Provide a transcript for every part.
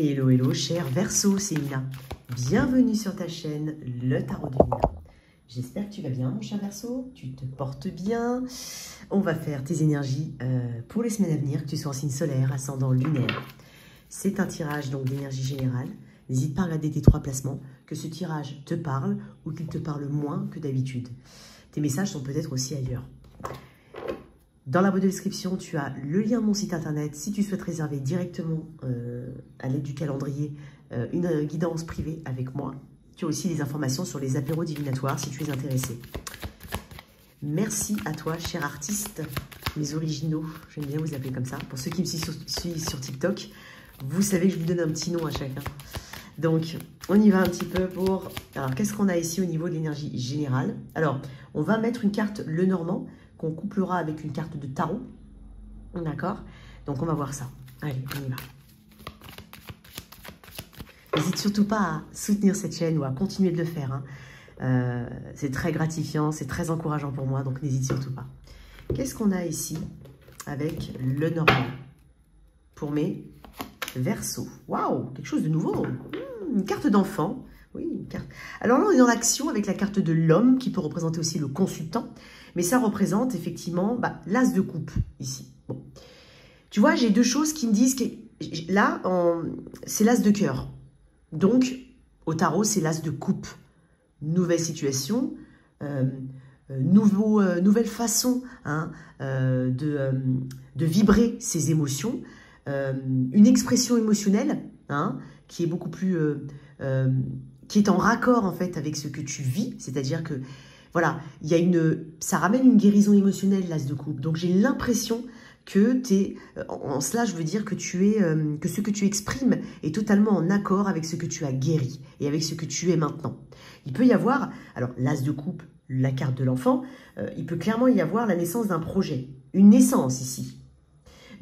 Hello, hello, cher Verseau, c'est Mina. Bienvenue sur ta chaîne, le Tarot de Mina. J'espère que tu vas bien, mon cher Verseau. Tu te portes bien. On va faire tes énergies pour les semaines à venir, que tu sois en signe solaire, ascendant, lunaire. C'est un tirage donc d'énergie générale. N'hésite pas à regarder tes 3 placements, que ce tirage te parle ou qu'il te parle moins que d'habitude. Tes messages sont peut-être aussi ailleurs. Dans la boîte de description, tu as le lien de mon site internet si tu souhaites réserver directement à l'aide du calendrier une guidance privée avec moi. Tu as aussi des informations sur les apéros divinatoires si tu es intéressé. Merci à toi, cher artiste, mes originaux, j'aime bien vous appeler comme ça. Pour ceux qui me suivent sur TikTok, vous savez que je vous donne un petit nom à chacun. Donc, on y va un petit peu pour... Alors, qu'est-ce qu'on a ici au niveau de l'énergie générale? Alors, on va mettre une carte Lenormand qu'on couplera avec une carte de tarot. D'accord? Donc, on va voir ça. Allez, on y va. N'hésite surtout pas à soutenir cette chaîne ou à continuer de le faire. Hein. C'est très gratifiant, c'est très encourageant pour moi, donc n'hésite surtout pas. Qu'est-ce qu'on a ici avec Lenormand pour mes Verseaux? Waouh, quelque chose de nouveau. Une carte d'enfant. Oui, une carte. Alors là, on est dans l'action avec la carte de l'homme qui peut représenter aussi le consultant. Mais ça représente effectivement l'as de coupe ici. Bon. Tu vois, j'ai deux choses qui me disent que là, c'est l'as de cœur. Donc, au tarot, c'est l'as de coupe. Nouvelle situation, nouvelle façon hein, de vibrer ses émotions. Une expression émotionnelle hein, qui est beaucoup plus... qui est en raccord en fait avec ce que tu vis. C'est-à-dire que voilà, il y a ça ramène une guérison émotionnelle, l'as de coupe. Donc, j'ai l'impression que tu es, en cela, je veux dire que que ce que tu exprimes est totalement en accord avec ce que tu as guéri et avec ce que tu es maintenant. Il peut y avoir, alors, l'as de coupe, la carte de l'enfant, il peut clairement y avoir la naissance d'un projet, une naissance ici.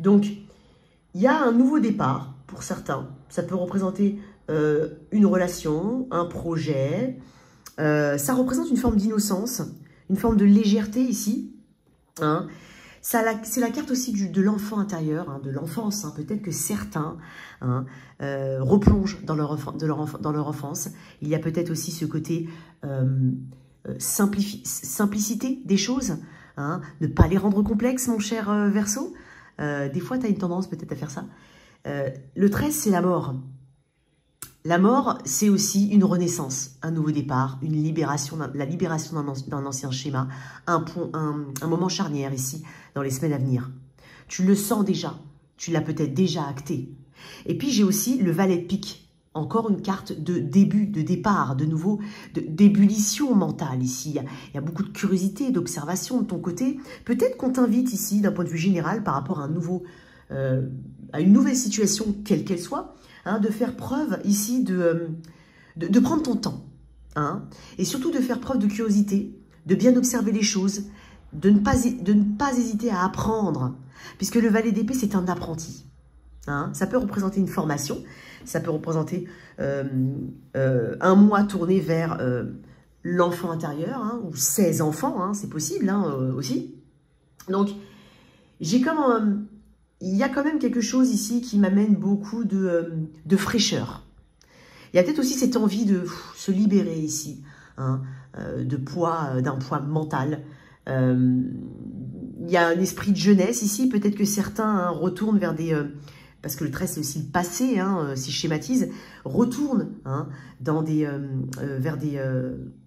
Donc, il y a un nouveau départ pour certains. Ça peut représenter une relation, un projet. Ça représente une forme d'innocence, une forme de légèreté ici. Hein. C'est la carte aussi de l'enfant intérieur, hein, de l'enfance. Hein. Peut-être que certains hein, replongent dans leur enfance. Il y a peut-être aussi ce côté simplicité des choses. Hein. Ne pas les rendre complexes, mon cher Verseau. Des fois, tu as une tendance peut-être à faire ça. Le 13, c'est la mort. La mort, c'est aussi une renaissance, un nouveau départ, une libération, la libération d'un ancien schéma, un moment charnière ici, dans les semaines à venir. Tu le sens déjà, tu l'as peut-être déjà acté. Et puis, j'ai aussi le valet de pique, encore une carte de début, de départ, de nouveau, d'ébullition mentale ici. Il y a beaucoup de curiosité, d'observation de ton côté. Peut-être qu'on t'invite ici, d'un point de vue général, par rapport à à une nouvelle situation, quelle qu'elle soit, hein, de faire preuve ici de prendre ton temps. Hein, et surtout de faire preuve de curiosité, de bien observer les choses, de ne pas hésiter à apprendre. Puisque le valet d'épée, c'est un apprenti. Hein, ça peut représenter une formation, ça peut représenter un mois tourné vers l'enfant intérieur, hein, ou 16 enfants, hein, c'est possible hein, aussi. Donc, j'ai comme... il y a quand même quelque chose ici qui m'amène beaucoup de fraîcheur. Il y a peut-être aussi cette envie de se libérer ici, hein, d'un poids mental. Il y a un esprit de jeunesse ici. Peut-être que certains hein, retournent vers des... parce que le 13, c'est aussi le passé, hein, si je schématise. Retournent hein,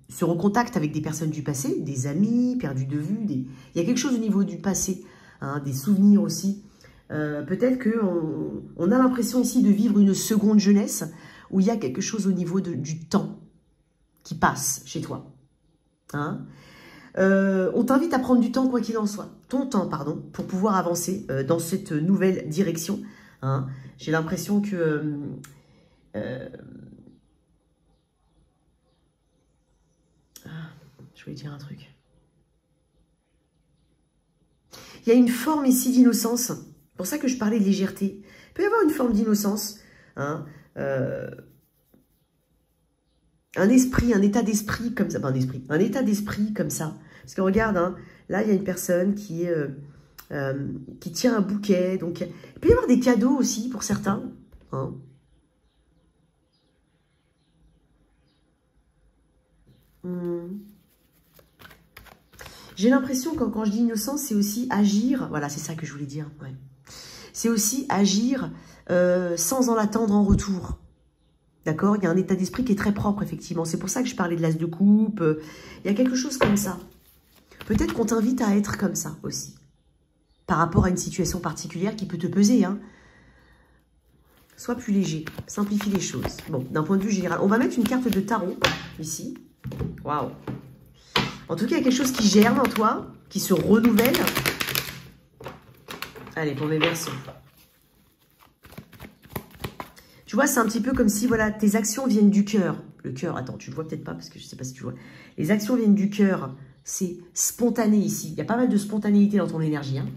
se recontactent avec des personnes du passé, des amis, perdus de vue. Il y a quelque chose au niveau du passé, hein, des souvenirs aussi. Peut-être qu'on a l'impression ici de vivre une seconde jeunesse où il y a quelque chose au niveau du temps qui passe chez toi. Hein? On t'invite à prendre du temps, quoi qu'il en soit. Ton temps, pardon, pour pouvoir avancer dans cette nouvelle direction. Hein? J'ai l'impression que... je voulais dire un truc. Il y a une forme ici d'innocence. C'est pour ça que je parlais de légèreté. Il peut y avoir une forme d'innocence, hein, un esprit, un état d'esprit comme ça, un état d'esprit comme ça. Parce que regarde, hein, là il y a une personne qui tient un bouquet. Donc il peut y avoir des cadeaux aussi pour certains. Hein. J'ai l'impression que quand je dis innocence, c'est aussi agir. Voilà, c'est ça que je voulais dire. Ouais. C'est aussi agir sans en attendre en retour. D'accord? Il y a un état d'esprit qui est très propre, effectivement. C'est pour ça que je parlais de l'as de coupe. Il y a quelque chose comme ça. Peut-être qu'on t'invite à être comme ça aussi. Par rapport à une situation particulière qui peut te peser. Hein. Sois plus léger. Simplifie les choses. Bon, d'un point de vue général. On va mettre une carte de tarot, ici. Waouh! En tout cas, il y a quelque chose qui germe en toi, qui se renouvelle. Allez, pour mes Verseaux. Tu vois, c'est un petit peu comme si, voilà, tes actions viennent du cœur. Le cœur, attends, tu le vois peut-être pas, parce que je ne sais pas si tu vois. Les actions viennent du cœur. C'est spontané ici. Il y a pas mal de spontanéité dans ton énergie. Hein.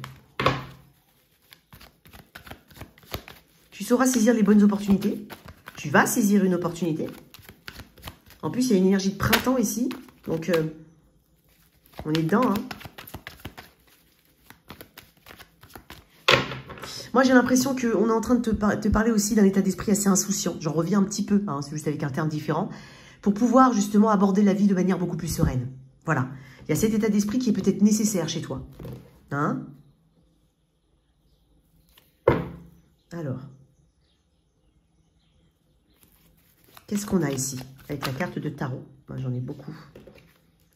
Tu sauras saisir les bonnes opportunités. Tu vas saisir une opportunité. En plus, il y a une énergie de printemps ici. Donc, on est dedans. Hein. Moi, j'ai l'impression qu'on est en train de te parler aussi d'un état d'esprit assez insouciant. J'en reviens un petit peu, hein, c'est juste avec un terme différent, pour pouvoir justement aborder la vie de manière beaucoup plus sereine. Voilà. Il y a cet état d'esprit qui est peut-être nécessaire chez toi. Hein? Alors. Qu'est-ce qu'on a ici? Avec la carte de tarot. Moi, j'en ai beaucoup.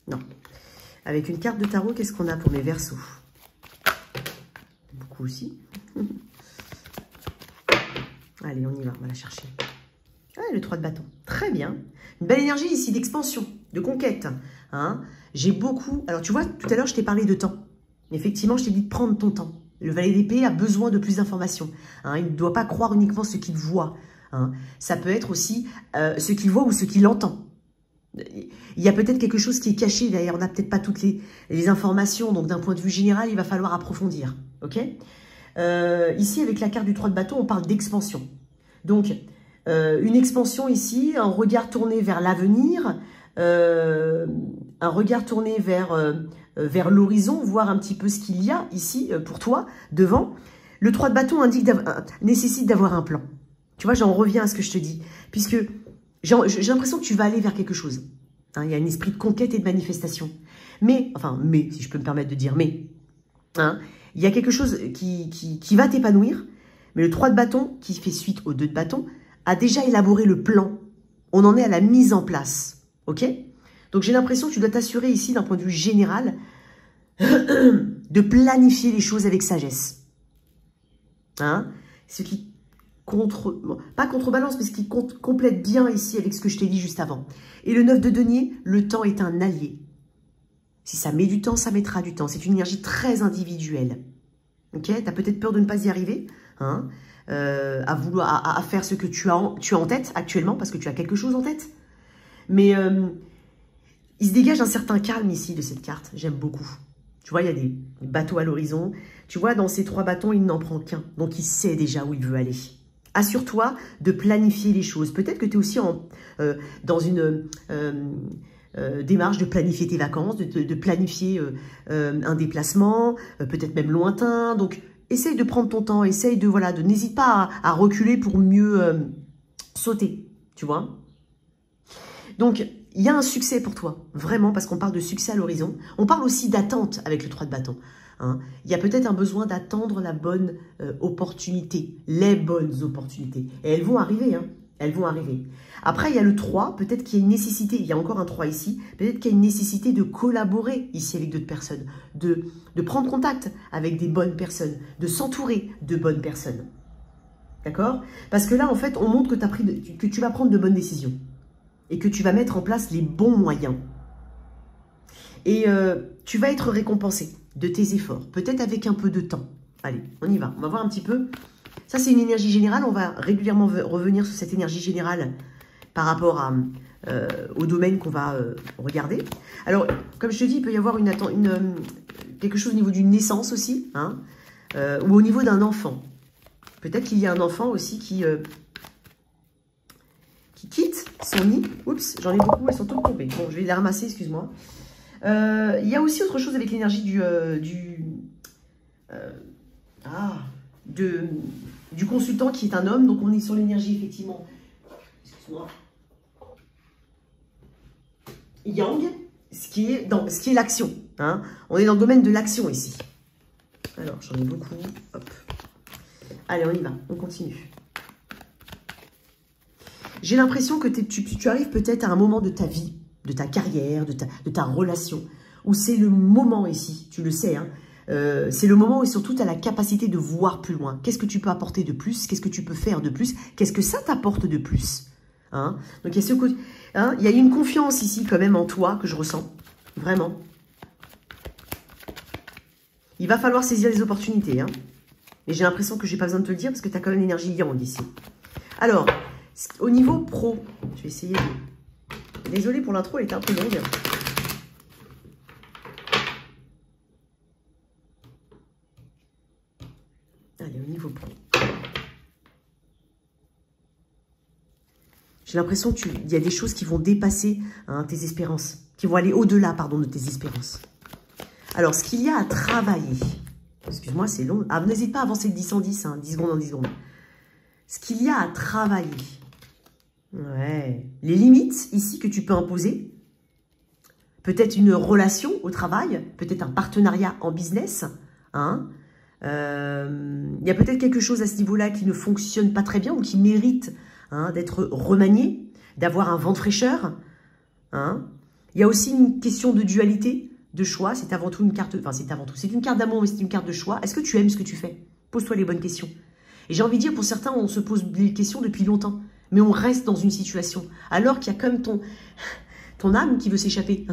Non. Avec une carte de tarot, qu'est-ce qu'on a pour mes Verseaux? Beaucoup aussi. Allez, on y va, on va la chercher. Ah, le 3 de bâton. Très bien. Une belle énergie ici d'expansion, de conquête. Hein. J'ai beaucoup... Alors, tu vois, tout à l'heure, je t'ai parlé de temps. Effectivement, je t'ai dit de prendre ton temps. Le valet d'épée a besoin de plus d'informations. Hein. Il ne doit pas croire uniquement ce qu'il voit. Hein. Ça peut être aussi ce qu'il voit ou ce qu'il entend. Il y a peut-être quelque chose qui est caché derrière. On n'a peut-être pas toutes les informations. Donc, d'un point de vue général, il va falloir approfondir. OK ? Ici, avec la carte du 3 de bâton, on parle d'expansion. Donc, une expansion ici, un regard tourné vers l'avenir, un regard tourné vers l'horizon, voir un petit peu ce qu'il y a ici pour toi, devant. Le 3 de bâton nécessite d'avoir un plan. Tu vois, j'en reviens à ce que je te dis. Puisque j'ai l'impression que tu vas aller vers quelque chose. Hein, il y a un esprit de conquête et de manifestation. Mais, si je peux me permettre de dire mais, hein, il y a quelque chose qui va t'épanouir, mais le 3 de bâton, qui fait suite au 2 de bâton, a déjà élaboré le plan. On en est à la mise en place. OK? Donc, j'ai l'impression que tu dois t'assurer ici, d'un point de vue général, de planifier les choses avec sagesse. Hein? Ce qui pas contrebalance, mais ce qui complète bien ici avec ce que je t'ai dit juste avant. Et le 9 de denier, le temps est un allié. Si ça met du temps, ça mettra du temps. C'est une énergie très individuelle. Ok? Tu as peut-être peur de ne pas y arriver, hein, à faire ce que tu as en tête actuellement, parce que tu as quelque chose en tête. Mais il se dégage un certain calme ici de cette carte. J'aime beaucoup. Tu vois, il y a des bateaux à l'horizon. Tu vois, dans ces 3 bâtons, il n'en prend qu'un. Donc, il sait déjà où il veut aller. Assure-toi de planifier les choses. Peut-être que tu es aussi dans une... démarche de planifier tes vacances, de planifier un déplacement, peut-être même lointain. Donc, essaye de prendre ton temps, essaye de n'hésite pas à reculer pour mieux sauter, tu vois. Donc, il y a un succès pour toi, vraiment, parce qu'on parle de succès à l'horizon. On parle aussi d'attente avec le 3 de bâton. Hein. Il y a peut-être un besoin d'attendre la bonne opportunité, les bonnes opportunités. Et elles vont arriver, hein. Elles vont arriver. Après, il y a le 3, peut-être qu'il y a une nécessité, il y a encore un 3 ici, peut-être qu'il y a une nécessité de collaborer ici avec d'autres personnes, de prendre contact avec des bonnes personnes, de s'entourer de bonnes personnes. D'accord? Parce que là, en fait, on montre que tu vas prendre de bonnes décisions et que tu vas mettre en place les bons moyens. Et tu vas être récompensé de tes efforts, peut-être avec un peu de temps. Allez, on y va, on va voir un petit peu. Ça, c'est une énergie générale. On va régulièrement revenir sur cette énergie générale par rapport au domaine qu'on va regarder. Alors, comme je te dis, il peut y avoir quelque chose au niveau d'une naissance aussi, hein, ou au niveau d'un enfant. Peut-être qu'il y a un enfant aussi qui quitte son nid. Oups, j'en ai beaucoup, elles sont toutes tombées. Bon, je vais les ramasser, excuse-moi. Il y a aussi autre chose avec l'énergie du consultant qui est un homme. Donc, on est sur l'énergie, effectivement. Excuse-moi. yang, ce qui est l'action. Hein. On est dans le domaine de l'action ici. Alors, j'en ai beaucoup. Hop. Allez, on y va. On continue. J'ai l'impression que tu arrives peut-être à un moment de ta vie, de ta carrière, de ta relation, où c'est le moment ici, tu le sais, hein, c'est le moment où surtout tu as la capacité de voir plus loin. Qu'est-ce que tu peux apporter de plus? Qu'est-ce que tu peux faire de plus? Qu'est-ce que ça t'apporte de plus? Hein? Donc il y a ce côté, hein, il y a une confiance ici quand même en toi que je ressens, vraiment. Il va falloir saisir les opportunités, hein. Mais j'ai l'impression que je n'ai pas besoin de te le dire parce que tu as quand même l'énergie yang ici. Alors, au niveau pro, je vais essayer de... Désolée pour l'intro, elle était un peu longue. Allez, au niveau pro. J'ai l'impression qu'il y a des choses qui vont dépasser, hein, tes espérances, qui vont aller au-delà, pardon, de tes espérances. Alors, ce qu'il y a à travailler, excuse-moi, c'est long. Ah, n'hésite pas à avancer de 10 en 10, hein, 10 secondes en 10 secondes. Ce qu'il y a à travailler, ouais, les limites ici que tu peux imposer, peut-être une relation au travail, peut-être un partenariat en business, hein. Il y a peut-être quelque chose à ce niveau-là qui ne fonctionne pas très bien ou qui mérite, hein, d'être remanié, d'avoir un vent de fraîcheur. Hein. Il y a aussi une question de dualité, de choix. C'est avant tout une carte, enfin c'est avant tout, c'est une carte d'amour, mais c'est une carte de choix. Est-ce que tu aimes ce que tu fais? Pose-toi les bonnes questions. Et j'ai envie de dire, pour certains, on se pose les questions depuis longtemps, mais on reste dans une situation, alors qu'il y a comme ton âme qui veut s'échapper.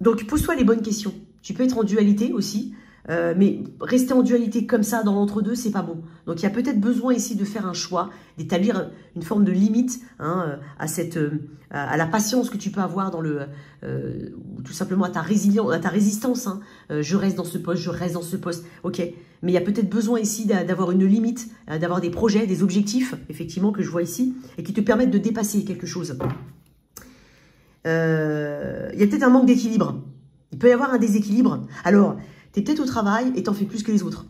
Donc, pose-toi les bonnes questions. Tu peux être en dualité aussi, mais rester en dualité comme ça dans l'entre-deux, c'est pas bon. Donc, il y a peut-être besoin ici de faire un choix, d'établir une forme de limite, hein, à la patience que tu peux avoir dans ou tout simplement à ta résilience, à ta résistance. Hein. Je reste dans ce poste, je reste dans ce poste. Ok, mais il y a peut-être besoin ici d'avoir une limite, d'avoir des projets, des objectifs, effectivement, que je vois ici, et qui te permettent de dépasser quelque chose. Il y a peut-être un manque d'équilibre. Il peut y avoir un déséquilibre. Alors, tu es peut-être au travail et tu en fais plus que les autres.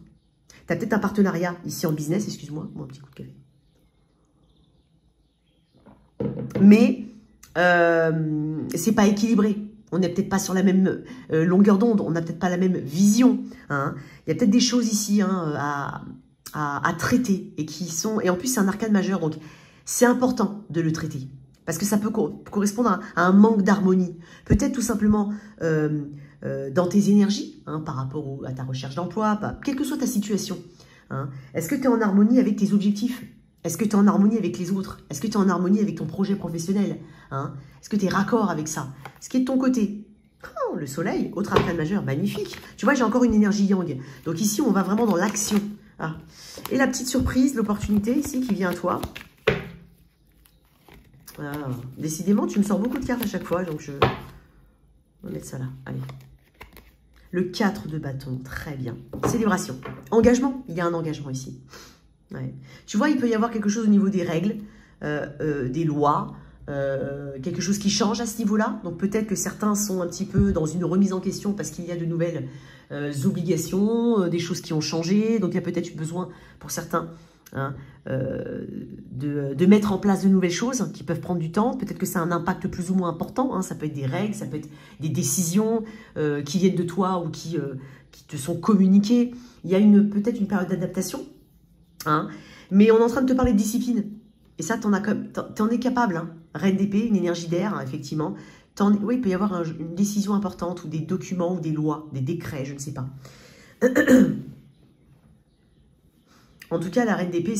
Tu as peut-être un partenariat ici en business, excuse-moi, un petit coup de café. Mais c'est pas équilibré. On n'est peut-être pas sur la même longueur d'onde, on n'a peut-être pas la même vision. Hein. Il y a peut-être des choses ici, hein, à traiter et qui sont... Et en plus, c'est un arcane majeur, donc c'est important de le traiter. Parce que ça peut correspondre à un manque d'harmonie. Peut-être tout simplement dans tes énergies, hein, par rapport à ta recherche d'emploi, quelle que soit ta situation. Hein. Est-ce que tu es en harmonie avec tes objectifs? Est-ce que tu es en harmonie avec les autres? Est-ce que tu es en harmonie avec ton projet professionnel? Hein? Est-ce que tu es raccord avec ça? Ce qui est de ton côté. Oh, le soleil, autre arcane majeur, magnifique. Tu vois, j'ai encore une énergie yang. Donc ici, on va vraiment dans l'action. Ah. Et la petite surprise, l'opportunité ici qui vient à toi. Ah, décidément, tu me sors beaucoup de cartes à chaque fois, donc on va mettre ça là. Allez. Le 4 de bâton, très bien. Célébration. Engagement, il y a un engagement ici. Ouais. Tu vois, il peut y avoir quelque chose au niveau des règles, des lois, quelque chose qui change à ce niveau-là. Donc peut-être que certains sont un petit peu dans une remise en question parce qu'il y a de nouvelles obligations, des choses qui ont changé. Donc il y a peut-être besoin pour certains, hein, de mettre en place de nouvelles choses qui peuvent prendre du temps. Peut-être que ça a un impact plus ou moins important. Hein. Ça peut être des règles, ça peut être des décisions qui viennent de toi ou qui te sont communiquées. Il y a peut-être une période d'adaptation. Hein. Mais on est en train de te parler de discipline. Et ça, t'en es capable. Hein. Reine d'épée, une énergie d'air, hein, effectivement. Oui, il peut y avoir une décision importante ou des documents ou des lois, des décrets, je ne sais pas. En tout cas, la reine d'épée,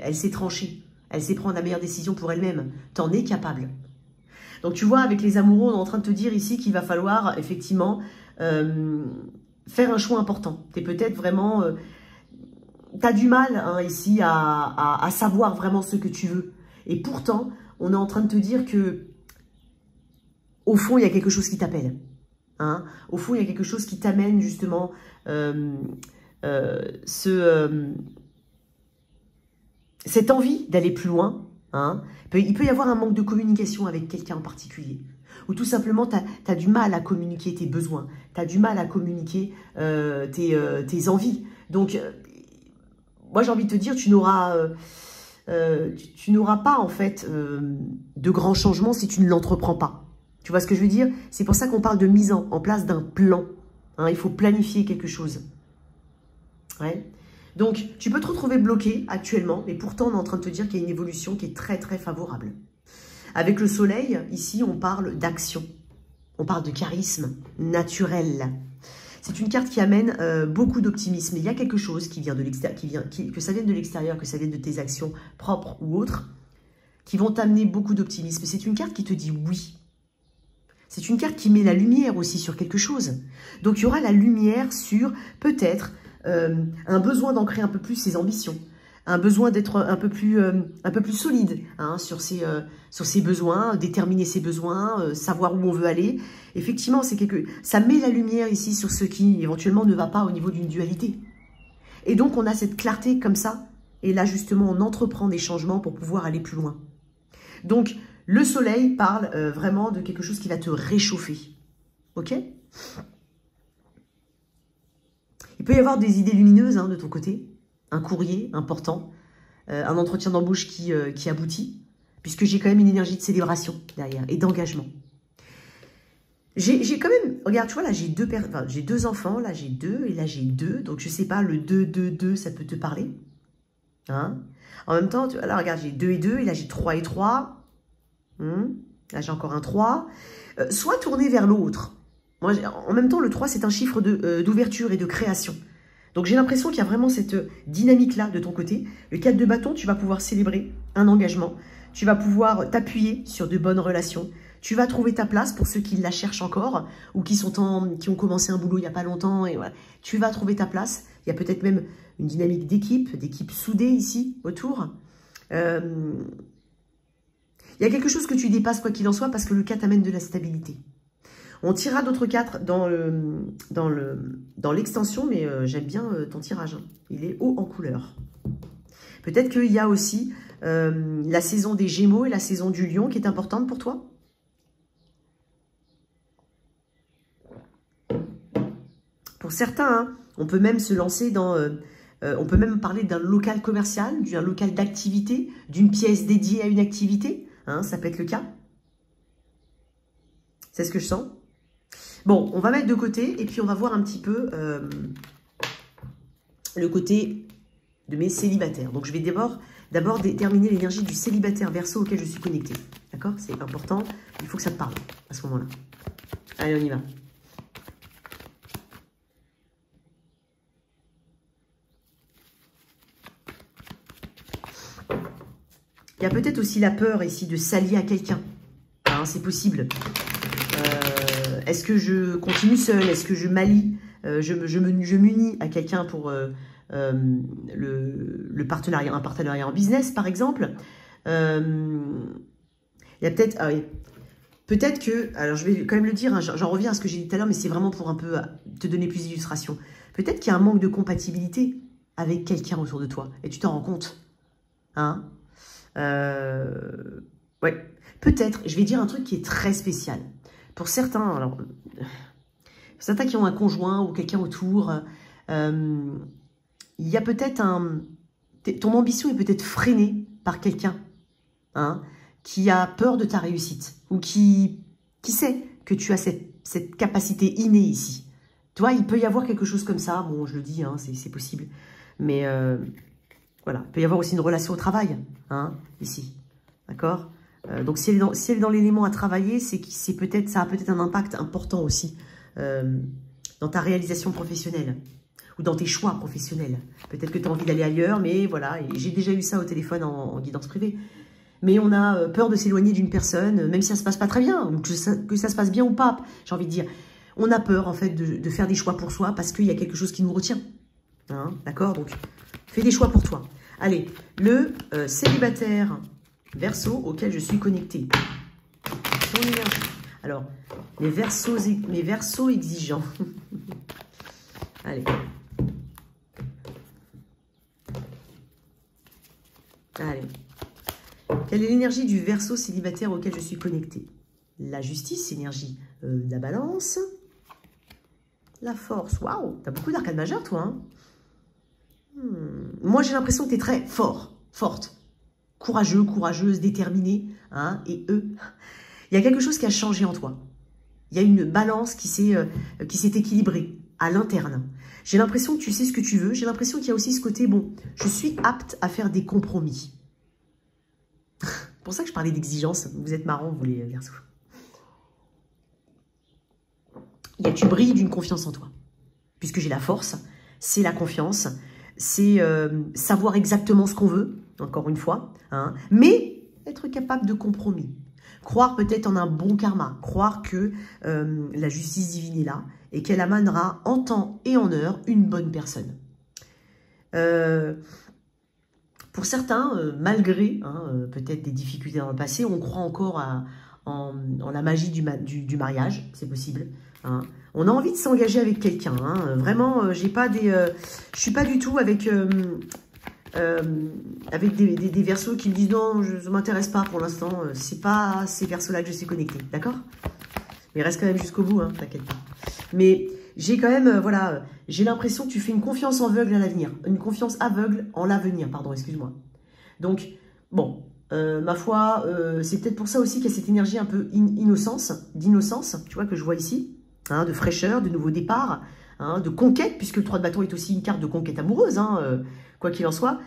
elle s'est tranchée. Elle sait prendre la meilleure décision pour elle-même. T'en es capable. Donc, tu vois, avec les amoureux, on est en train de te dire ici qu'il va falloir, effectivement, faire un choix important. Tu es peut-être vraiment... tu as du mal, hein, ici, à savoir vraiment ce que tu veux. Et pourtant, on est en train de te dire que, au fond, il y a quelque chose qui t'appelle. Hein. Au fond, il y a quelque chose qui t'amène, justement, cette envie d'aller plus loin. Hein. Il peut y avoir un manque de communication avec quelqu'un en particulier. Ou tout simplement, tu as du mal à communiquer tes besoins. Tu as du mal à communiquer tes envies. Donc, moi, j'ai envie de te dire, tu n'auras tu n'auras pas, en fait, de grands changements si tu ne l'entreprends pas. Tu vois ce que je veux dire? C'est pour ça qu'on parle de mise en place d'un plan. Hein, il faut planifier quelque chose. Ouais. Donc, tu peux te retrouver bloqué actuellement, mais pourtant, on est en train de te dire qu'il y a une évolution qui est très, très favorable. Avec le soleil, ici, on parle d'action. On parle de charisme naturel. C'est une carte qui amène beaucoup d'optimisme. Il y a quelque chose qui vient de l'extérieur, que ça vienne de l'extérieur, que ça vienne de tes actions propres ou autres, qui vont t'amener beaucoup d'optimisme. C'est une carte qui te dit oui. C'est une carte qui met la lumière aussi sur quelque chose. Donc, il y aura la lumière sur peut-être un besoin d'ancrer un peu plus ses ambitions, un besoin d'être un peu plus solide hein, sur ses besoins, déterminer ses besoins, savoir où on veut aller. Effectivement, ça met la lumière ici sur ce qui éventuellement ne va pas au niveau d'une dualité. Et donc, on a cette clarté comme ça. Et là, justement, on entreprend des changements pour pouvoir aller plus loin. Donc, le soleil parle vraiment de quelque chose qui va te réchauffer. Ok ? Il peut y avoir des idées lumineuses hein, de ton côté, un courrier important, un entretien d'embauche qui aboutit, puisque j'ai quand même une énergie de célébration derrière et d'engagement. J'ai quand même, regarde, tu vois, là, j'ai deux enfants, là, j'ai deux, et là, j'ai deux, donc je sais pas, le 2, 2, 2, ça peut te parler. Hein? En même temps, là, regarde, j'ai 2 et 2, et là, j'ai 3 et 3. Là, j'ai encore un 3. Soit tourner vers l'autre. Moi, en même temps, le 3, c'est un chiffre d'ouverture et de création. Donc, j'ai l'impression qu'il y a vraiment cette dynamique-là de ton côté. Le 4 de bâton, tu vas pouvoir célébrer un engagement. Tu vas pouvoir t'appuyer sur de bonnes relations. Tu vas trouver ta place pour ceux qui la cherchent encore ou qui ont commencé un boulot il n'y a pas longtemps. Et voilà. Tu vas trouver ta place. Il y a peut-être même une dynamique d'équipe soudée ici, autour. Il y a quelque chose que tu dépasses quoi qu'il en soit parce que le 4 amène de la stabilité. On tirera d'autres 4 dans l'extension, mais j'aime bien ton tirage. Hein. Il est haut en couleur. Peut-être qu'il y a aussi la saison des Gémeaux et la saison du Lion qui est importante pour toi. Pour certains, hein, on peut même se lancer dans... on peut même parler d'un local commercial, d'un local d'activité, d'une pièce dédiée à une activité. Hein, ça peut être le cas. C'est ce que je sens. Bon, on va mettre de côté et puis on va voir un petit peu le côté de mes célibataires. Donc, je vais d'abord déterminer l'énergie du célibataire Verseau auquel je suis connectée. D'accord? C'est important. Il faut que ça te parle à ce moment-là. Allez, on y va. Il y a peut-être aussi la peur ici de s'allier à quelqu'un. Hein, c'est possible. Est-ce que je continue seule? Est-ce que je m'allie? Je m'unis à quelqu'un pour le partenariat, un partenariat en business, par exemple. Il y a peut-être... Ah oui. Peut-être que... Alors, je vais quand même le dire, hein, j'en reviens à ce que j'ai dit tout à l'heure, mais c'est vraiment pour un peu te donner plus d'illustrations. Peut-être qu'il y a un manque de compatibilité avec quelqu'un autour de toi. Et tu t'en rends compte. Hein? Ouais. Peut-être, je vais dire un truc qui est très spécial. Pour certains, alors, certains qui ont un conjoint ou quelqu'un autour, il y a peut-être ton ambition est peut-être freinée par quelqu'un hein, qui a peur de ta réussite ou qui sait que tu as cette capacité innée ici. Tu vois, il peut y avoir quelque chose comme ça. Bon, je le dis, hein, c'est possible. Mais voilà, il peut y avoir aussi une relation au travail, hein, ici. D'accord? Donc, si elle est dans l'élément à travailler, ça a peut-être un impact important aussi dans ta réalisation professionnelle ou dans tes choix professionnels. Peut-être que tu as envie d'aller ailleurs, mais voilà, j'ai déjà eu ça au téléphone en guidance privée. Mais on a peur de s'éloigner d'une personne, même si ça ne se passe pas très bien, ou que ça se passe bien ou pas, j'ai envie de dire. On a peur, en fait, de faire des choix pour soi parce qu'il y a quelque chose qui nous retient. Hein, d'accord? Donc, fais des choix pour toi. Allez, le célibataire Verseau auquel je suis connectée. Son énergie. Alors, mes versos exigeants. Allez. Allez. Quelle est l'énergie du Verseau célibataire auquel je suis connectée? La justice, énergie de la balance. La force. Waouh, t'as beaucoup d'arcades majeures, toi. Hein. Moi, j'ai l'impression que t'es très forte. courageux, courageuse, déterminé, hein, et eux, il y a quelque chose qui a changé en toi. Il y a une balance qui s'est équilibrée à l'interne. J'ai l'impression que tu sais ce que tu veux. J'ai l'impression qu'il y a aussi ce côté, bon, je suis apte à faire des compromis. C'est pour ça que je parlais d'exigence. Vous êtes marrants, vous les Verseaux. Tu brilles d'une confiance en toi. Puisque j'ai la force, c'est la confiance, c'est savoir exactement ce qu'on veut, encore une fois, hein, mais être capable de compromis. Croire peut-être en un bon karma, croire que la justice divine est là et qu'elle amènera en temps et en heure une bonne personne. Pour certains, malgré peut-être des difficultés dans le passé, on croit encore en la magie du mariage, c'est possible. Hein. On a envie de s'engager avec quelqu'un. Hein. Vraiment, je suis pas du tout avec des Verseaux qui me disent non, je ne m'intéresse pas pour l'instant. C'est pas ces Verseaux-là que je suis connectée, d'accord? Mais reste quand même jusqu'au bout, hein, t'inquiète pas. Mais j'ai quand même, voilà, j'ai l'impression que tu fais une confiance aveugle à l'avenir. Une confiance aveugle en l'avenir, pardon, excuse-moi. Donc, bon, ma foi, c'est peut-être pour ça aussi qu'il y a cette énergie un peu d'innocence, tu vois, que je vois ici, hein, de fraîcheur, de nouveau départ, hein, de conquête, puisque le 3 de bâton est aussi une carte de conquête amoureuse, hein, quoi qu'il en soit.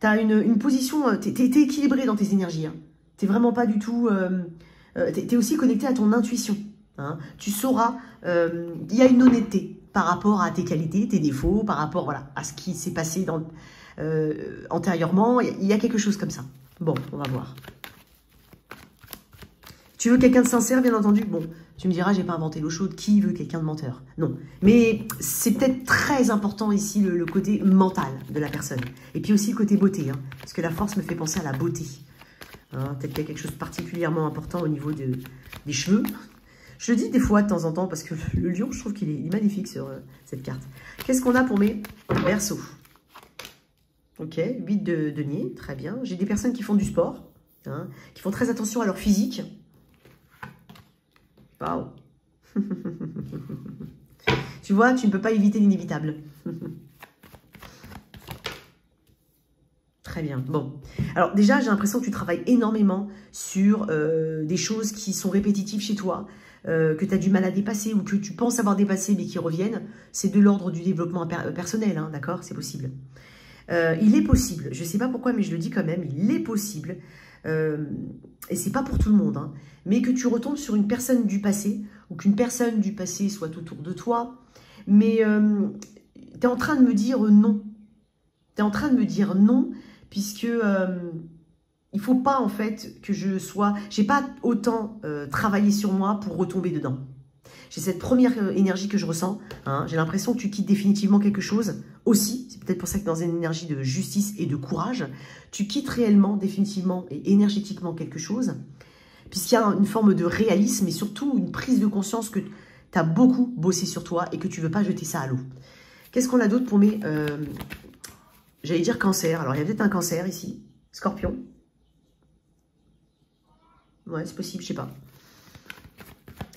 Tu as une position, tu es équilibré dans tes énergies, hein. Tu n'es vraiment pas du tout, tu es aussi connecté à ton intuition. Hein. Tu sauras, il y a une honnêteté par rapport à tes qualités, tes défauts, par rapport voilà, à ce qui s'est passé antérieurement. Il y a quelque chose comme ça. Bon, on va voir. Tu veux quelqu'un de sincère, bien entendu. Bon, tu me diras, j'ai pas inventé l'eau chaude. Qui veut quelqu'un de menteur? Non. Mais c'est peut-être très important ici le côté mental de la personne. Et puis aussi le côté beauté. Hein, parce que la force me fait penser à la beauté. Hein, peut-être qu'il y a quelque chose de particulièrement important au niveau des cheveux. Je le dis des fois de temps en temps parce que le lion, je trouve qu'il est magnifique sur cette carte. Qu'est-ce qu'on a pour mes Verseaux? Ok, 8 de denier, très bien. J'ai des personnes qui font du sport, hein, qui font très attention à leur physique. Waouh. Tu vois, tu ne peux pas éviter l'inévitable. Très bien. Bon. Alors déjà, j'ai l'impression que tu travailles énormément sur des choses qui sont répétitives chez toi, que tu as du mal à dépasser ou que tu penses avoir dépassé mais qui reviennent. C'est de l'ordre du développement personnel, hein, d'accord? C'est possible. Il est possible, je ne sais pas pourquoi, mais je le dis quand même, il est possible, et c'est pas pour tout le monde, hein, mais que tu retombes sur une personne du passé, ou qu'une personne du passé soit autour de toi, mais tu es en train de me dire non. Tu es en train de me dire non, puisque il faut pas en fait que je sois... J'ai pas autant travaillé sur moi pour retomber dedans. J'ai cette première énergie que je ressens. Hein, j'ai l'impression que tu quittes définitivement quelque chose aussi. C'est peut-être pour ça que dans une énergie de justice et de courage, tu quittes réellement, définitivement et énergétiquement quelque chose. Puisqu'il y a une forme de réalisme et surtout une prise de conscience que tu as beaucoup bossé sur toi et que tu ne veux pas jeter ça à l'eau. Qu'est-ce qu'on a d'autre pour mes... j'allais dire cancer. Alors, il y a peut-être un cancer ici. Scorpion. Ouais, c'est possible, je sais pas.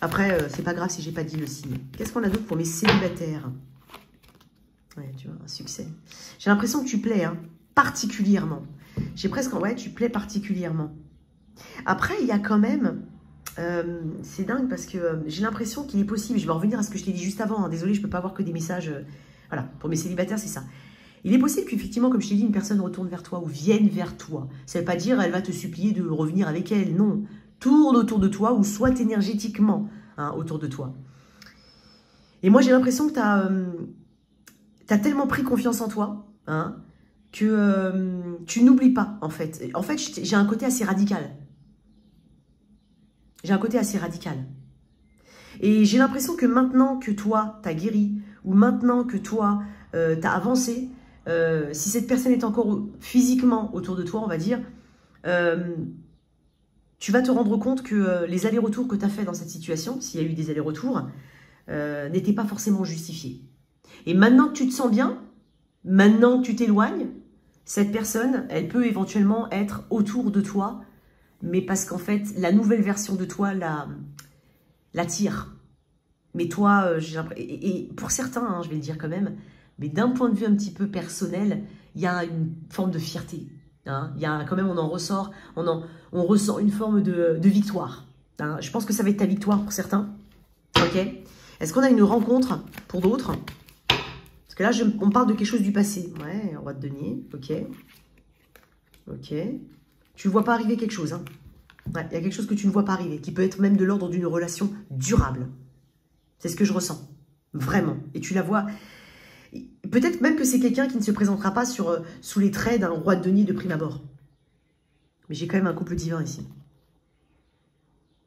Après, c'est pas grave si j'ai pas dit le signe. Qu'est-ce qu'on a d'autre pour mes célibataires? Ouais, tu vois, un succès. J'ai l'impression que tu plais, hein, particulièrement. J'ai presque... Ouais, tu plais particulièrement. Après, il y a quand même... c'est dingue parce que j'ai l'impression qu'il est possible... Je vais revenir à ce que je t'ai dit juste avant. Hein, désolée, je peux pas avoir que des messages... voilà, pour mes célibataires, c'est ça. Il est possible qu'effectivement, comme je t'ai dit, une personne retourne vers toi ou vienne vers toi. Ça ne veut pas dire elle va te supplier de revenir avec elle, non. Tourne autour de toi ou soit énergétiquement autour de toi. Et moi, j'ai l'impression que tu as tellement pris confiance en toi que tu n'oublies pas, en fait. En fait, j'ai un côté assez radical. J'ai un côté assez radical. Et j'ai l'impression que maintenant que toi, tu as guéri, ou maintenant que toi, tu as avancé, si cette personne est encore physiquement autour de toi, on va dire, tu vas te rendre compte que les allers-retours que tu as fait dans cette situation, s'il y a eu des allers-retours, n'étaient pas forcément justifiés. Et maintenant que tu te sens bien, maintenant que tu t'éloignes, cette personne, elle peut éventuellement être autour de toi, mais parce qu'en fait, la nouvelle version de toi l'attire. Mais toi, et pour certains, je vais le dire quand même, mais d'un point de vue un petit peu personnel, il y a une forme de fierté. Hein. Il y a quand même, on en ressort, on ressent une forme de victoire. Hein. Je pense que ça va être ta victoire pour certains. Ok. Est-ce qu'on a une rencontre pour d'autres? Parce que là, on parle de quelque chose du passé. Ouais, roi de denier. Ok. Ok. Tu ne vois pas arriver quelque chose. Hein. Ouais, il y a quelque chose que tu ne vois pas arriver, qui peut être même de l'ordre d'une relation durable. C'est ce que je ressens. Vraiment. Et tu la vois. Peut-être même que c'est quelqu'un qui ne se présentera pas sous les traits d'un roi de denier de prime abord. Mais j'ai quand même un couple divin ici.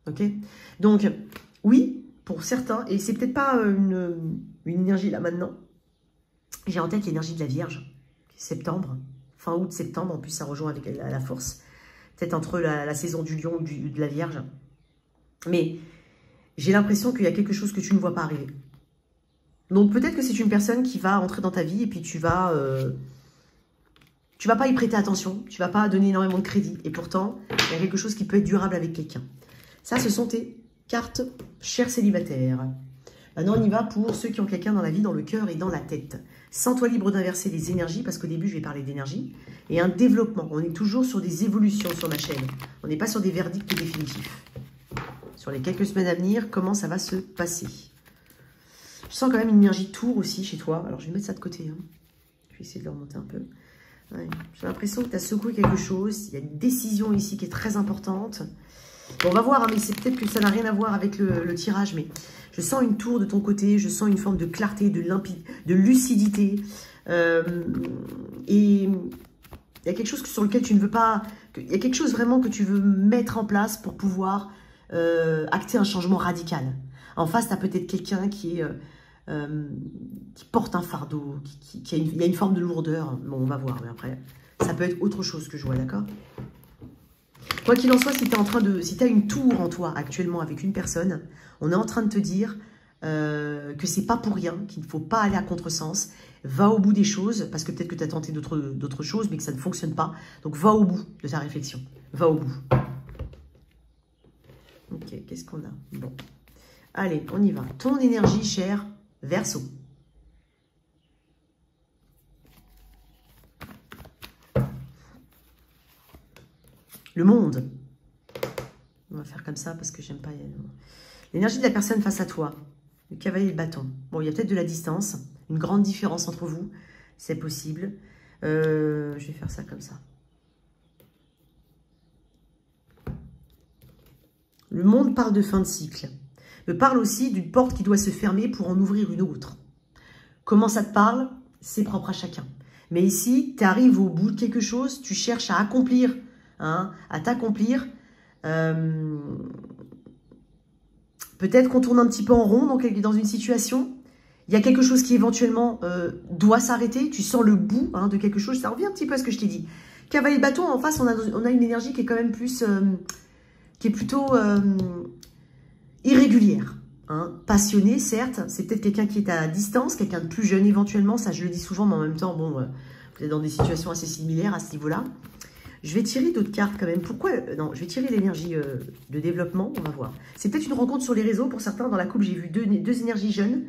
Ok? Donc, oui, pour certains, et c'est peut-être pas une énergie là maintenant. J'ai en tête l'énergie de la Vierge. Septembre, fin août, septembre, en plus ça rejoint avec la force. Peut-être entre la saison du lion ou de la Vierge. Mais j'ai l'impression qu'il y a quelque chose que tu ne vois pas arriver. Donc peut-être que c'est une personne qui va entrer dans ta vie et puis tu vas pas y prêter attention, tu vas pas donner énormément de crédit. Et pourtant, il y a quelque chose qui peut être durable avec quelqu'un. Ça, ce sont tes cartes, chers célibataires. Maintenant, on y va pour ceux qui ont quelqu'un dans la vie, dans le cœur et dans la tête. Sens-toi libre d'inverser les énergies, parce qu'au début, je vais parler d'énergie. Et un développement. On est toujours sur des évolutions sur ma chaîne. On n'est pas sur des verdicts définitifs. Sur les quelques semaines à venir, comment ça va se passer? Je sens quand même une énergie tour aussi chez toi. Alors, je vais mettre ça de côté. Hein. Je vais essayer de le remonter un peu. Ouais. J'ai l'impression que tu as secoué quelque chose. Il y a une décision ici qui est très importante. Bon, on va voir, hein, mais c'est peut-être que ça n'a rien à voir avec le tirage. Mais je sens une tour de ton côté. Je sens une forme de clarté, de lucidité. Et il y a quelque chose sur lequel tu ne veux pas... Il y a quelque chose vraiment que tu veux mettre en place pour pouvoir acter un changement radical. En face, tu as peut-être quelqu'un qui porte un fardeau, il y a une forme de lourdeur. Bon, on va voir, mais après, ça peut être autre chose que je vois, d'accord? Quoi qu'il en soit, si tu as une tour en toi actuellement avec une personne, on est en train de te dire que c'est pas pour rien, qu'il ne faut pas aller à contresens. Va au bout des choses, parce que peut-être que tu as tenté d'autres choses, mais que ça ne fonctionne pas. Donc, va au bout de ta réflexion. Va au bout. Ok, qu'est-ce qu'on a? Bon. Allez, on y va. Ton énergie, cher Verseau. Le monde. On va faire comme ça parce que j'aime pas... L'énergie de la personne face à toi. Le cavalier de bâton. Bon, il y a peut-être de la distance. Une grande différence entre vous. C'est possible. Je vais faire ça comme ça. Le monde parle de fin de cycle. Me parle aussi d'une porte qui doit se fermer pour en ouvrir une autre. Comment ça te parle? C'est propre à chacun. Mais ici, tu arrives au bout de quelque chose, tu cherches à accomplir, hein, à t'accomplir. Peut-être qu'on tourne un petit peu en rond dans une situation. Il y a quelque chose qui éventuellement doit s'arrêter. Tu sens le bout hein, de quelque chose. Ça revient un petit peu à ce que je t'ai dit. Cavalier de bâton, en face, on a une énergie qui est quand même plus... qui est plutôt... irrégulière, hein, passionnée, certes, c'est peut-être quelqu'un qui est à distance, quelqu'un de plus jeune éventuellement, ça je le dis souvent, mais en même temps, bon, vous êtes dans des situations assez similaires à ce niveau-là. Je vais tirer d'autres cartes quand même. Pourquoi non, je vais tirer l'énergie de développement, on va voir. C'est peut-être une rencontre sur les réseaux, pour certains, dans la coupe, j'ai vu deux énergies jeunes,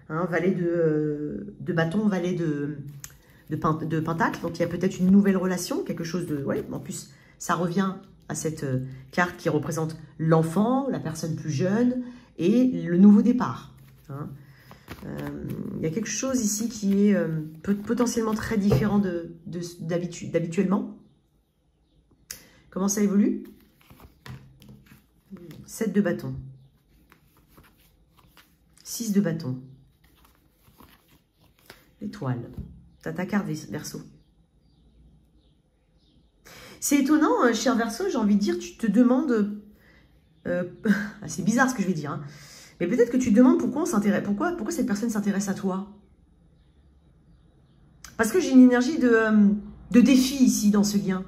hein, valet de bâton, valet de pentacle, donc il y a peut-être une nouvelle relation, quelque chose de... Ouais, en plus, ça revient... à cette carte qui représente l'enfant, la personne plus jeune et le nouveau départ. Hein. Il y a quelque chose ici qui est potentiellement très différent d'habituellement. Comment ça évolue? 7 de bâton. 6 de bâton. L'étoile. T'as ta carte Verseau. C'est étonnant, cher Verseau, j'ai envie de dire, tu te demandes... c'est bizarre ce que je vais dire, hein, mais peut-être que tu te demandes pourquoi pourquoi cette personne s'intéresse à toi. Parce que j'ai une énergie de défi ici, dans ce lien.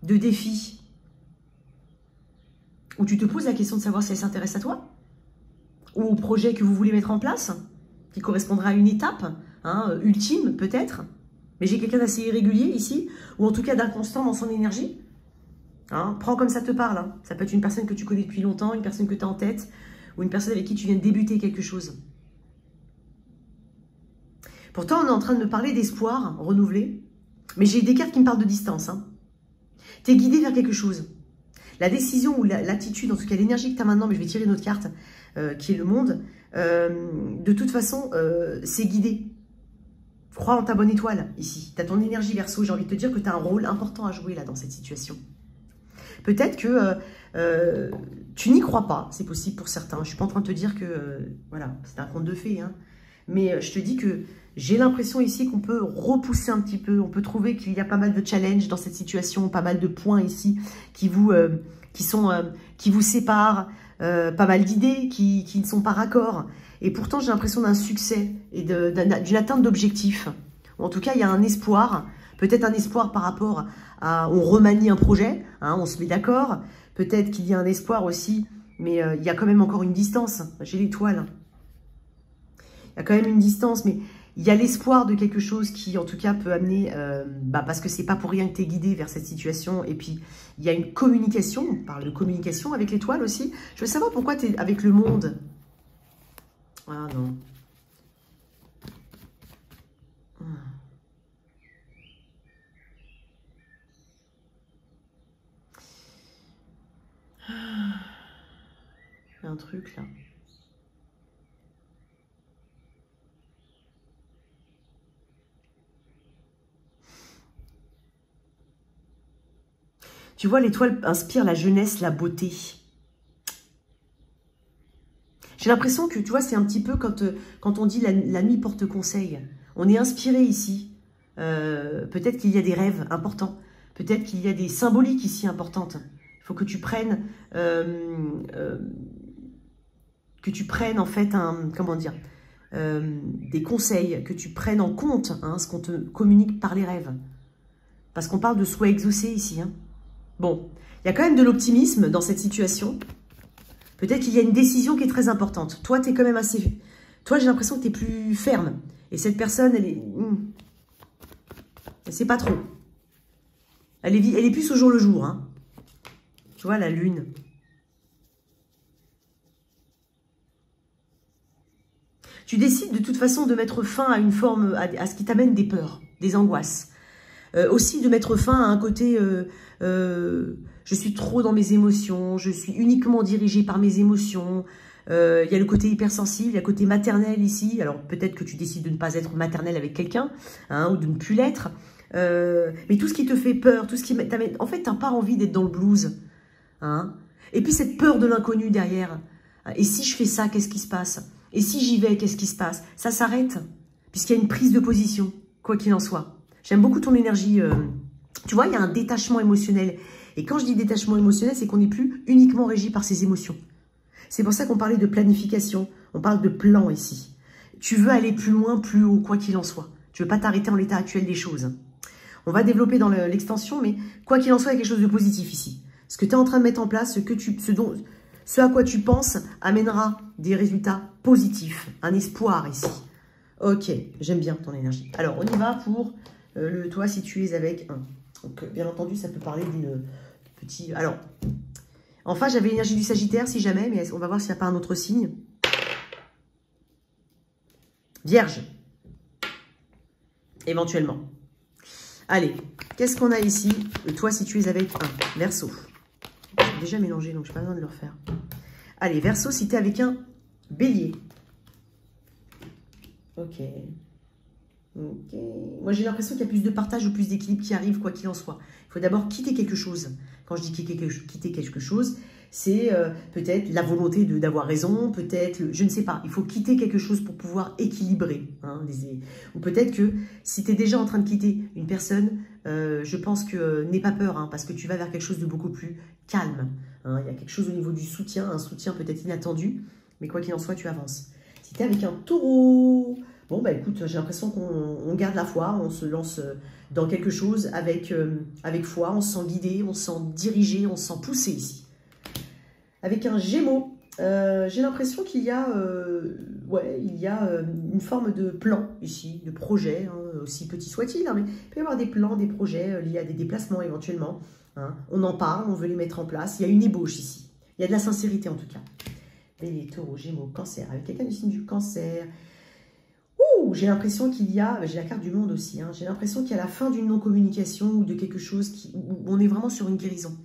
De défi. Où tu te poses la question de savoir si elle s'intéresse à toi, ou au projet que vous voulez mettre en place, qui correspondra à une étape, hein, ultime peut-être. Mais j'ai quelqu'un d'assez irrégulier ici, ou en tout cas d'inconstant dans son énergie. Hein, prends comme ça te parle. Hein. Ça peut être une personne que tu connais depuis longtemps, une personne que tu as en tête, ou une personne avec qui tu viens de débuter quelque chose. Pourtant, on est en train de me parler d'espoir renouvelé. Mais j'ai des cartes qui me parlent de distance. Hein. Tu es guidé vers quelque chose. La décision ou l'attitude, en tout cas l'énergie que tu as maintenant, mais je vais tirer une autre carte, qui est le monde, de toute façon, c'est guidé. Crois en ta bonne étoile, ici. Tu as ton énergie Verseau, j'ai envie de te dire que tu as un rôle important à jouer là dans cette situation. Peut-être que tu n'y crois pas, c'est possible pour certains. Je ne suis pas en train de te dire que, voilà, c'est un conte de fées, hein. Mais je te dis que j'ai l'impression ici qu'on peut repousser un petit peu, on peut trouver qu'il y a pas mal de challenges dans cette situation, pas mal de points ici qui vous séparent, pas mal d'idées qui ne sont pas raccords. Et pourtant, j'ai l'impression d'un succès et d'une atteinte d'objectifs. En tout cas, il y a un espoir, peut-être un espoir par rapport à... On remanie un projet, hein, on se met d'accord. Peut-être qu'il y a un espoir aussi, mais il y a quand même encore une distance. J'ai l'étoile. Il y a quand même une distance, mais il y a l'espoir de quelque chose qui, en tout cas, peut amener... parce que c'est pas pour rien que tu es guidé vers cette situation. Et puis, il y a une communication. On parle de communication avec l'étoile aussi. Je veux savoir pourquoi tu es avec le monde. Ah non. Il y a un truc là. Tu vois, l'étoile inspire la jeunesse, la beauté. J'ai l'impression que, tu vois, c'est un petit peu quand on dit la nuit porte conseil. On est inspiré ici. Peut-être qu'il y a des rêves importants. Peut-être qu'il y a des symboliques ici importantes. Il faut que tu prennes... en fait, comment dire, des conseils, que tu prennes en compte ce qu'on te communique par les rêves. Parce qu'on parle de souhaits exaucés ici. Hein. Bon, il y a quand même de l'optimisme dans cette situation. Peut-être qu'il y a une décision qui est très importante. Toi, tu es quand même assez... Toi, j'ai l'impression que tu es plus ferme. Et cette personne, elle est... Elle sait pas trop. Elle est plus au jour le jour. Hein. Tu vois, la lune. Tu décides de toute façon de mettre fin à une forme, à ce qui t'amène des peurs, des angoisses. Aussi de mettre fin à un côté... je suis trop dans mes émotions, je suis uniquement dirigée par mes émotions. Il y a le côté hypersensible, il y a le côté maternel ici. Alors peut-être que tu décides de ne pas être maternel avec quelqu'un, ou de ne plus l'être. Mais tout ce qui te fait peur, tout ce qui t'amène... En fait, tu n'as pas envie d'être dans le blues. Hein. Et puis cette peur de l'inconnu derrière. Et si je fais ça, qu'est-ce qui se passe? Et si j'y vais, qu'est-ce qui se passe? Ça s'arrête, puisqu'il y a une prise de position, quoi qu'il en soit. J'aime beaucoup ton énergie. Tu vois, il y a un détachement émotionnel. Et quand je dis détachement émotionnel, c'est qu'on n'est plus uniquement régi par ses émotions. C'est pour ça qu'on parlait de planification. On parle de plan ici. Tu veux aller plus loin, plus haut, quoi qu'il en soit. Tu ne veux pas t'arrêter en l'état actuel des choses. On va développer dans l'extension, mais quoi qu'il en soit, il y a quelque chose de positif ici. Ce que tu es en train de mettre en place, ce à quoi tu penses, amènera des résultats positifs. Un espoir ici. Ok, j'aime bien ton énergie. Alors, on y va pour... toi, si tu es avec 1. Donc, bien entendu, ça peut parler d'une petite... Alors, enfin, j'avais l'énergie du Sagittaire, si jamais, mais on va voir s'il n'y a pas un autre signe. Vierge. Éventuellement. Allez, qu'est-ce qu'on a ici? Toi, si tu es avec 1. Verseau. J'ai déjà mélangé, donc je n'ai pas besoin de le refaire. Allez, Verseau, si tu es avec un Bélier. Ok. Ok. Moi, j'ai l'impression qu'il y a plus de partage ou plus d'équilibre qui arrive, quoi qu'il en soit. Il faut d'abord quitter quelque chose. Quand je dis quitter quelque chose, c'est peut-être la volonté d'avoir raison, peut-être, je ne sais pas. Il faut quitter quelque chose pour pouvoir équilibrer. Hein, ou peut-être que si tu es déjà en train de quitter une personne, je pense que n'aie pas peur, hein, parce que tu vas vers quelque chose de beaucoup plus calme. Hein. Il y a quelque chose au niveau du soutien, un soutien peut-être inattendu, mais quoi qu'il en soit, tu avances. Si tu es avec un taureau... Bon, bah écoute, j'ai l'impression qu'on garde la foi, on se lance dans quelque chose avec foi, on se sent guidé, on se sent dirigé, on se sent poussé ici. Avec un Gémeaux, j'ai l'impression qu'il y a, une forme de plan ici, de projet, hein, aussi petit soit-il, hein, mais il peut y avoir des plans, des projets liés à des déplacements éventuellement. Hein. On en parle, on veut les mettre en place, il y a une ébauche ici, il y a de la sincérité en tout cas. Bélier, Taureau, Gémeaux, Cancer, avec quelqu'un du signe du Cancer... Ouh, j'ai l'impression qu'il y a, j'ai la carte du monde aussi, hein, j'ai l'impression qu'il y a la fin d'une non-communication ou de quelque chose où on est vraiment sur une guérison.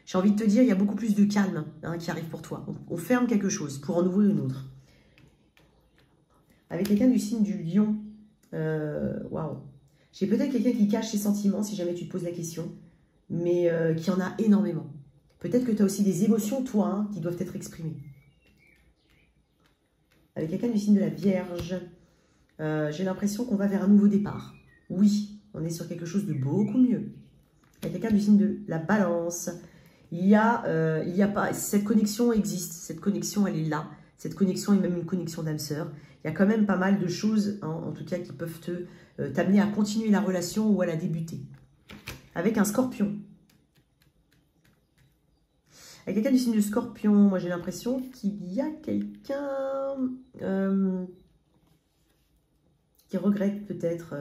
J'ai envie de te dire, il y a beaucoup plus de calme hein, qui arrive pour toi. On ferme quelque chose pour en ouvrir une autre. Avec quelqu'un du signe du lion, waouh. J'ai peut-être quelqu'un qui cache ses sentiments, si jamais tu te poses la question, mais qui en a énormément. Peut-être que tu as aussi des émotions, toi, hein, qui doivent être exprimées. Avec quelqu'un du signe de la Vierge, j'ai l'impression qu'on va vers un nouveau départ. Oui, on est sur quelque chose de beaucoup mieux. Avec quelqu'un du signe de la Balance, il y a pas, cette connexion existe, cette connexion elle est là, cette connexion est même une connexion d'âme sœur. Il y a quand même pas mal de choses, hein, en tout cas, qui peuvent t'amener à continuer la relation ou à la débuter. Avec un Scorpion. Avec quelqu'un du signe de Scorpion, moi j'ai l'impression qu'il y a quelqu'un qui regrette peut-être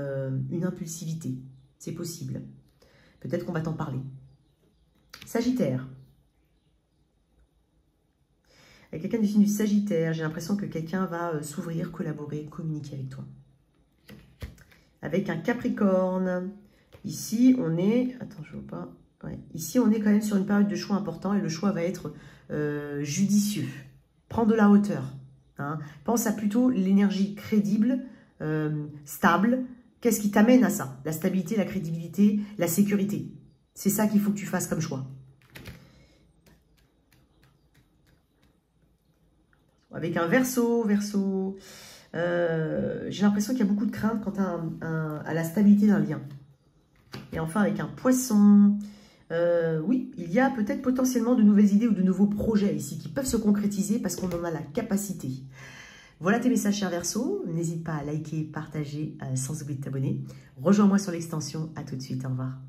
une impulsivité. C'est possible. Peut-être qu'on va t'en parler. Sagittaire. Avec quelqu'un du signe du Sagittaire, j'ai l'impression que quelqu'un va s'ouvrir, collaborer, communiquer avec toi. Avec un Capricorne. Ici, on est... Attends, je ne vois pas... Ouais. Ici, on est quand même sur une période de choix important et le choix va être judicieux. Prends de la hauteur. Hein. Pense à plutôt l'énergie crédible, stable. Qu'est-ce qui t'amène à ça? La stabilité, la crédibilité, la sécurité. C'est ça qu'il faut que tu fasses comme choix. Avec un Verseau, j'ai l'impression qu'il y a beaucoup de crainte quant à la stabilité d'un lien. Et enfin, avec un Poisson, oui, il y a peut-être potentiellement de nouvelles idées ou de nouveaux projets ici qui peuvent se concrétiser parce qu'on en a la capacité. Voilà tes messages, chers Verseau. N'hésite pas à liker, partager, sans oublier de t'abonner. Rejoins-moi sur l'extension. À tout de suite. Au revoir.